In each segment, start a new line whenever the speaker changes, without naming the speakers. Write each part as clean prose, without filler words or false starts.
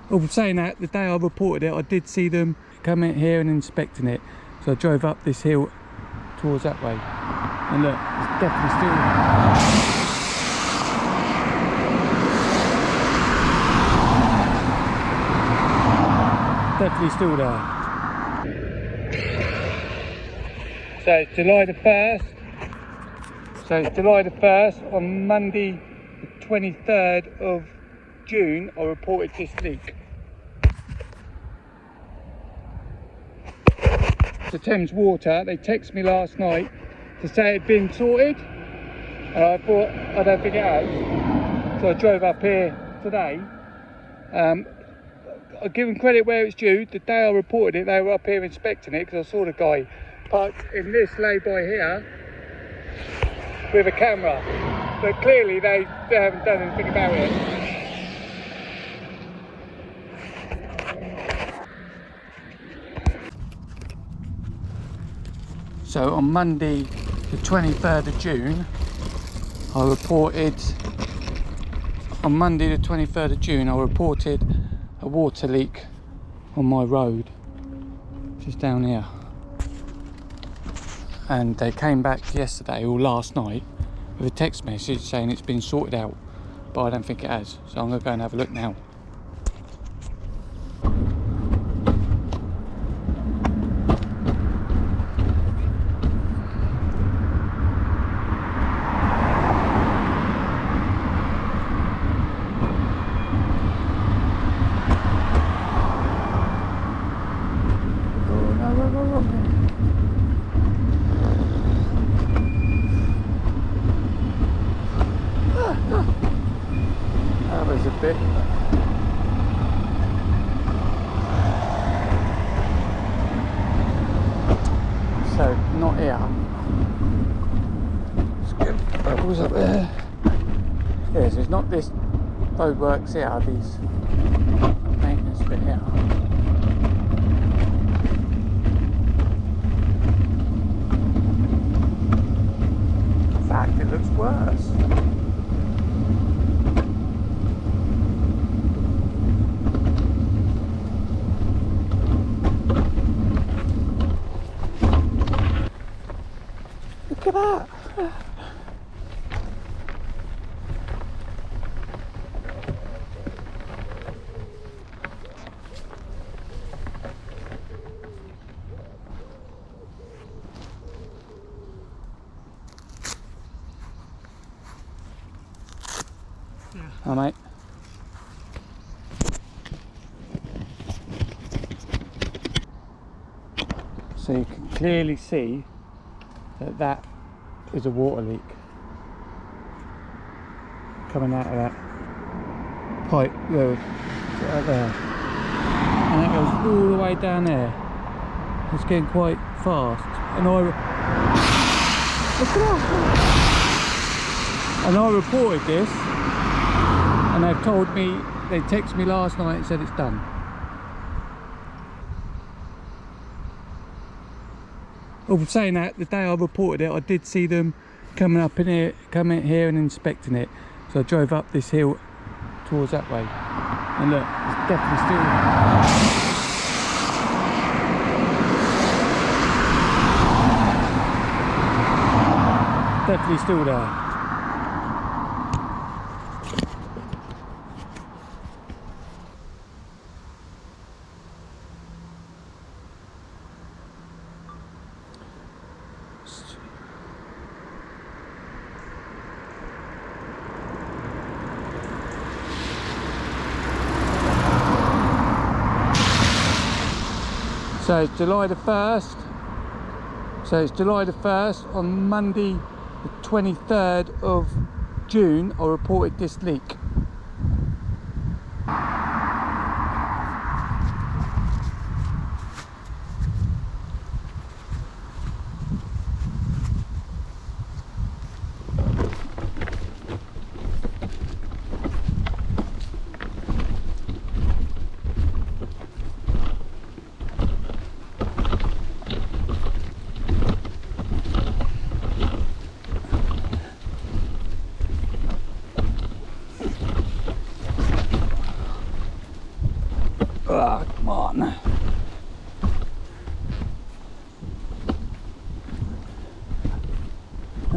Well, saying that, the day I reported it, I did see them come in here and inspecting it. So I drove up this hill towards that way. And look, it's definitely still... definitely still there. So it's July the 1st. So it's July the 1st. On Monday the 23rd of June, I reported this leak. To Thames Water, they texted me last night to say it had been sorted, and I thought, I don't think it has. So I drove up here today. I'll give them credit where it's due. The day I reported it, they were up here inspecting it, because I saw the guy parked in this lay-by here with a camera, but clearly they haven't done anything about it. So on Monday the 23rd of June, I reported a water leak on my road, just down here. And they came back yesterday or last night with a text message saying it's been sorted out, but I don't think it has. So I'm going to go and have a look now. That was a bit. So not here. Let's get bubbles up there. Yes, it's not this roadworks here, these maintenance bit here. In fact, it looks worse. Look at that. Yeah. Hi, mate. So you can clearly see that is a water leak coming out of that pipe road right there, and it goes all the way down there. It's getting quite fast, and I reported this, and they've told me, they texted me last night and said it's done. Well, saying that, the day I reported it, I did see them coming in here and inspecting it. So I drove up this hill towards that way, and look, it's definitely still there. So it's July the 1st. So it's July the 1st. On Monday the 23rd of June, I reported this leak.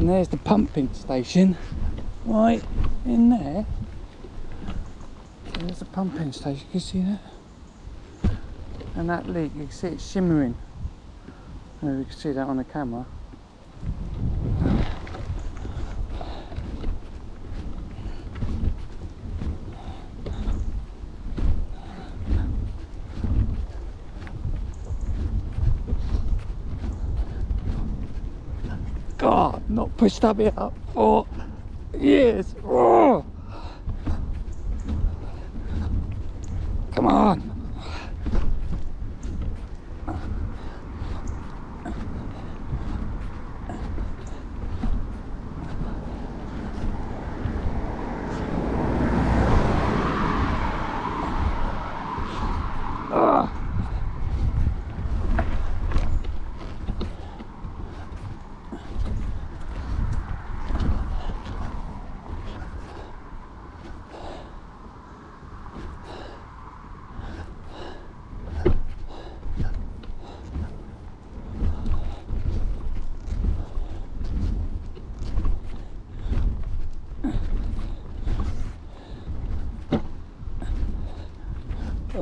And there's the pumping station right in there. There's the pumping station, you can see that? And that leak, you can see it shimmering. And you can see that on the camera. God, not pushed that bit up for years. Oh. Come on.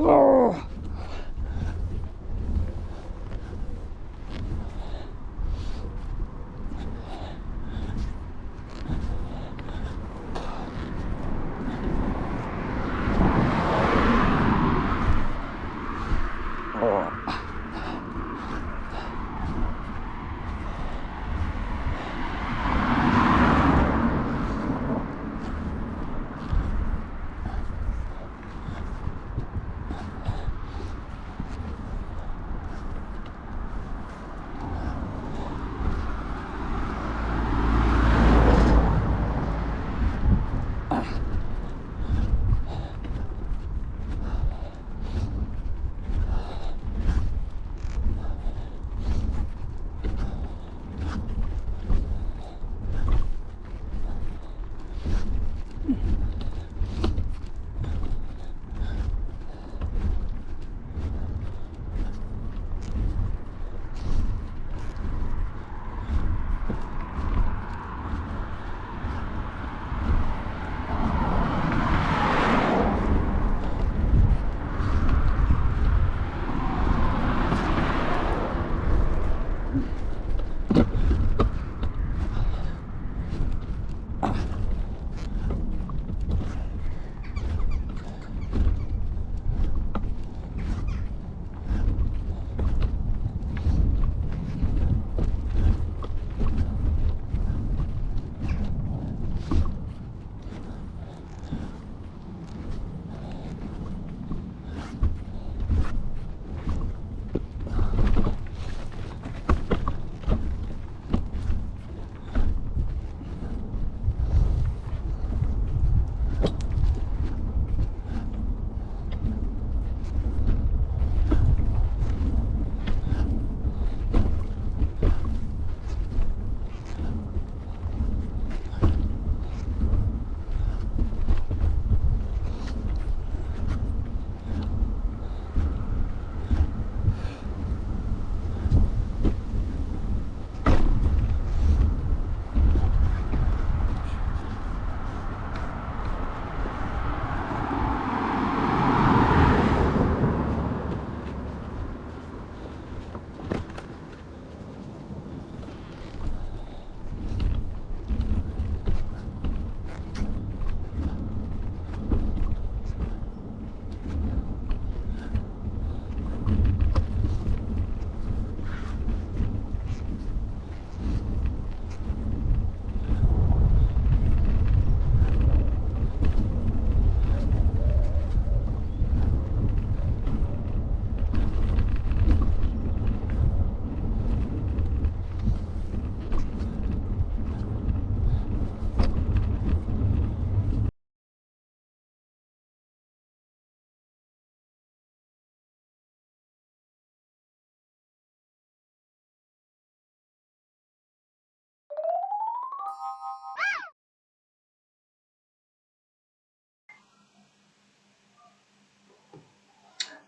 Oh.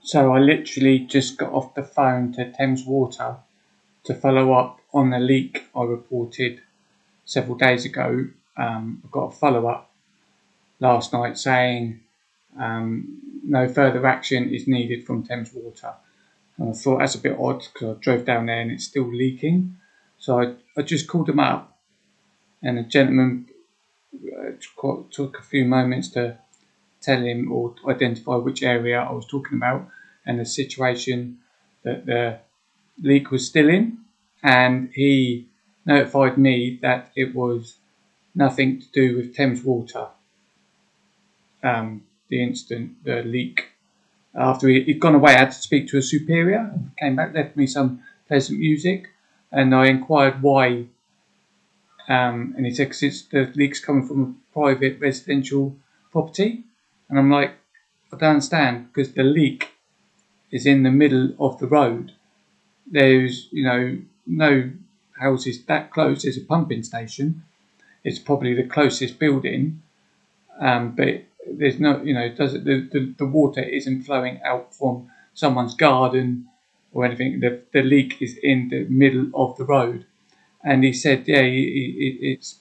So I literally just got off the phone to Thames Water to follow up on the leak I reported several days ago, I got a follow-up last night saying no further action is needed from Thames Water. And I thought that's a bit odd because I drove down there and it's still leaking. So I just called them up, and the gentleman took a few moments to tell him or identify which area I was talking about and the situation that the leak was still in. And he notified me that it was nothing to do with Thames Water. The incident, the leak. After he'd gone away, I had to speak to a superior, and came back, left me some pleasant music, and I inquired why. And he said, because the leak's coming from a private residential property. And I'm like, I don't understand, because the leak is in the middle of the road. There's, no houses that close. There's a pumping station. It's probably the closest building, but there's no, the water isn't flowing out from someone's garden or anything. The leak is in the middle of the road. And he said, yeah, it's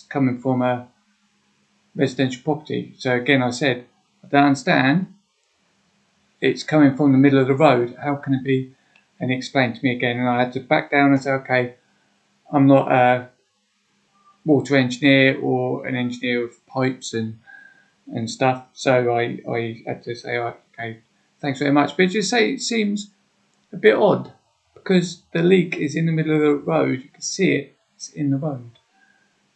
coming from a residential property. So again, I said, I don't understand. It's coming from the middle of the road. How can it be? And he explained to me again, and I had to back down and say, okay, I'm not a water engineer or an engineer of pipes and stuff. So I had to say, okay, thanks very much. But just say it seems a bit odd because the leak is in the middle of the road. You can see it. It's in the road.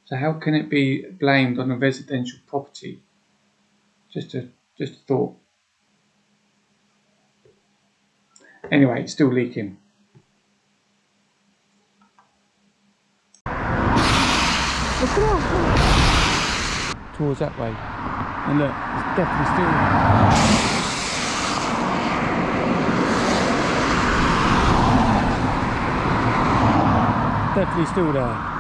So how can it be blamed on a residential property? Just a thought. Anyway, it's still leaking. Towards that way. And look, it's definitely still there.